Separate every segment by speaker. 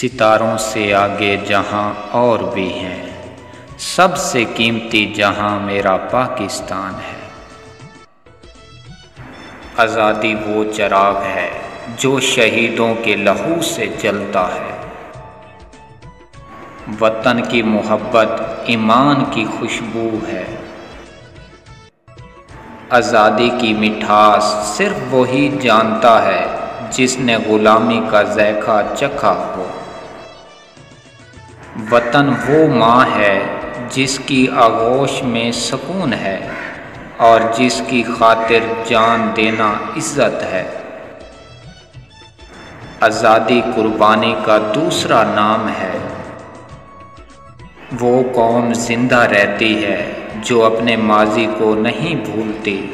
Speaker 1: ستاروں سے آگے جہاں اور بھی ہیں، سب سے قیمتی جہاں میرا پاکستان ہے۔ آزادی وہ چراغ ہے جو شہیدوں کے لہو سے جلتا ہے۔ وطن کی محبت ایمان کی خوشبو ہے۔ آزادی کی مٹھاس صرف وہی جانتا ہے جس نے غلامی کا ذائقہ چکھا ہو۔ وطن وہ ماں ہے جس کی آغوش میں سکون ہے اور جس کی خاطر جان دینا عزت ہے۔ آزادی قربانی کا دوسرا نام ہے۔ وہ قوم زندہ رہتی ہے جو اپنے ماضی کو نہیں بھولتی۔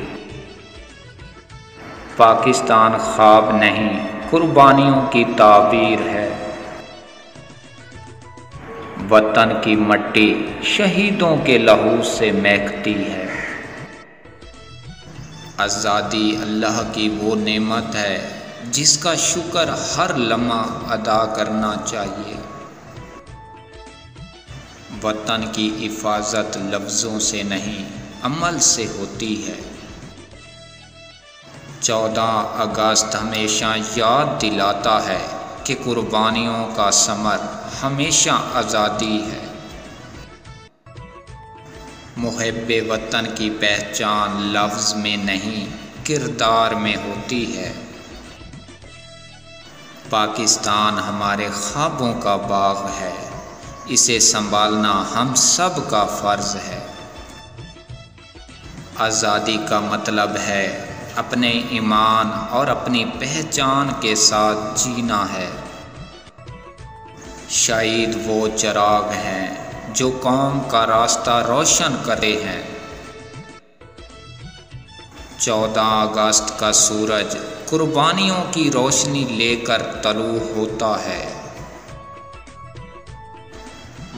Speaker 1: پاکستان خواب نہیں، قربانیوں کی تعبیر ہے۔ وطن کی مٹی شہیدوں کے لہو سے مہکتی ہے۔ آزادی اللہ کی وہ نعمت ہے جس کا شکر ہر لمحہ ادا کرنا چاہیے۔ وطن کی حفاظت لفظوں سے نہیں، عمل سے ہوتی ہے۔ 14 اگست ہمیشہ یاد دلاتا ہے کہ قربانیوں کا ثمر ہمیشہ آزادی ہے۔ محب وطن کی پہچان لفظ میں نہیں، کردار میں ہوتی ہے۔ پاکستان ہمارے خوابوں کا باغ ہے، اسے سنبھالنا ہم سب کا فرض ہے۔ آزادی کا مطلب ہے اپنے ایمان اور اپنی پہچان کے ساتھ جینا ہے۔ شہید وہ چراغ ہیں جو قوم کا راستہ روشن کرتے ہیں۔ 14 اگست کا سورج قربانیوں کی روشنی لے کر طلوع ہوتا ہے۔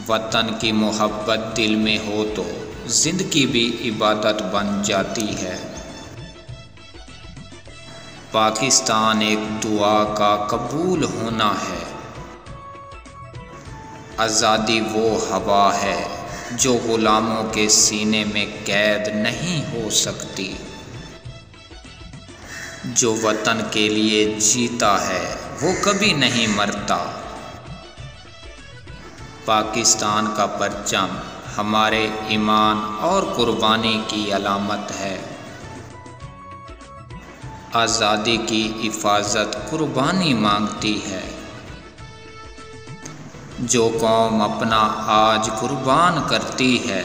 Speaker 1: وطن کی محبت دل میں ہو تو زندگی بھی عبادت بن جاتی ہے۔ پاکستان ایک دعا کا قبول ہونا ہے۔ آزادی وہ ہوا ہے جو غلاموں کے سینے میں قید نہیں ہو سکتی۔ جو وطن کے لیے جیتا ہے وہ کبھی نہیں مرتا۔ پاکستان کا پرچم ہمارے ایمان اور قربانی کی علامت ہے۔ آزادی کی حفاظت قربانی مانگتی ہے۔ جو قوم اپنا آج قربان کرتی ہے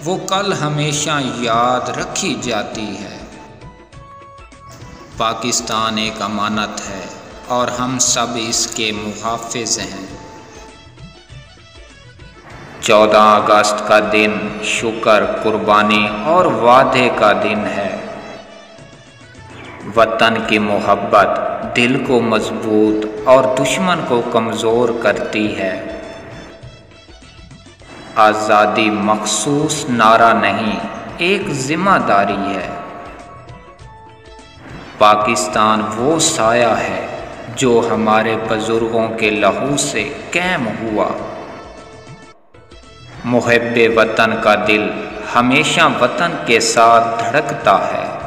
Speaker 1: وہ کل ہمیشہ یاد رکھی جاتی ہے۔ پاکستان ایک امانت ہے اور ہم سب اس کے محافظ ہیں۔ 14 اگست کا دن شکر، قربانی اور وعدے کا دن ہے۔ وطن کی محبت دل کو مضبوط اور دشمن کو کمزور کرتی ہے۔ آزادی مخصوص نعرہ نہیں، ایک ذمہ داری ہے۔ پاکستان وہ سایہ ہے جو ہمارے بزرگوں کے لہو سے قائم ہوا۔ محب وطن کا دل ہمیشہ وطن کے ساتھ دھڑکتا ہے۔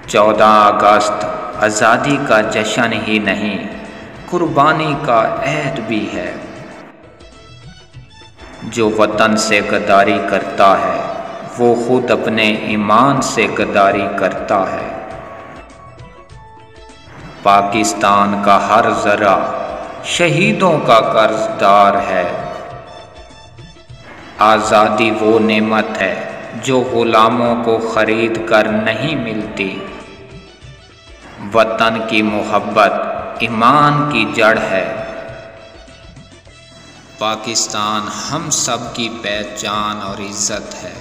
Speaker 1: 14 اگست آزادی کا جشن ہی نہیں، قربانی کا عہد بھی ہے۔ جو وطن سے غداری کرتا ہے وہ خود اپنے ایمان سے غداری کرتا ہے۔ پاکستان کا ہر ذرہ شہیدوں کا قرض دار ہے۔ آزادی وہ نعمت ہے جو غلاموں کو خرید کر نہیں ملتی۔ وطن کی محبت ایمان کی جڑ ہے۔ پاکستان ہم سب کی پہچان اور عزت ہے۔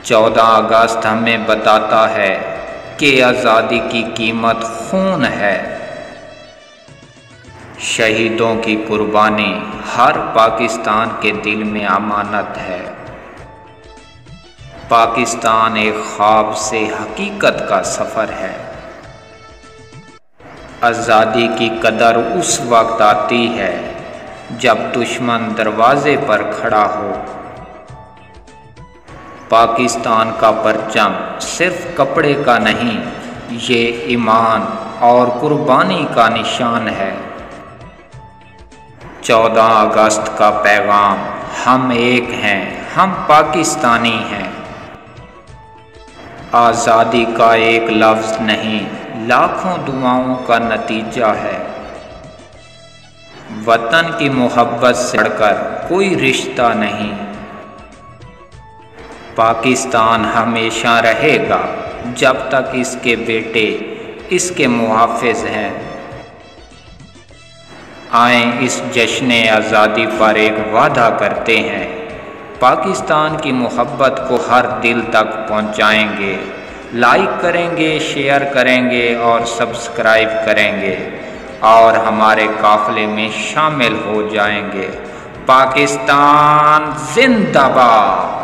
Speaker 1: 14 اگست ہمیں بتاتا ہے کہ آزادی کی قیمت خون ہے۔ شہیدوں کی قربانی ہر پاکستان کے دل میں امانت ہے۔ پاکستان ایک خواب سے حقیقت کا سفر ہے۔ آزادی کی قدر اس وقت آتی ہے جب دشمن دروازے پر کھڑا ہو۔ پاکستان کا پرچم صرف کپڑے کا نہیں، یہ ایمان اور قربانی کا نشان ہے۔ 14 اگست کا پیغام، ہم ایک ہیں، ہم پاکستانی ہیں۔ آزادی کا ایک لفظ نہیں، لاکھوں دعاؤں کا نتیجہ ہے۔ وطن کی محبت سے بڑھ کر کوئی رشتہ نہیں۔ پاکستان ہمیشہ رہے گا جب تک اس کے بیٹے اس کے محافظ ہیں۔ آئیں اس جشن آزادی پر ایک وعدہ کرتے ہیں، پاکستان کی محبت کو ہر دل تک پہنچائیں گے، لائک کریں گے، شیئر کریں گے اور سبسکرائب کریں گے اور ہمارے قافلے میں شامل ہو جائیں گے۔ پاکستان زندہ باد۔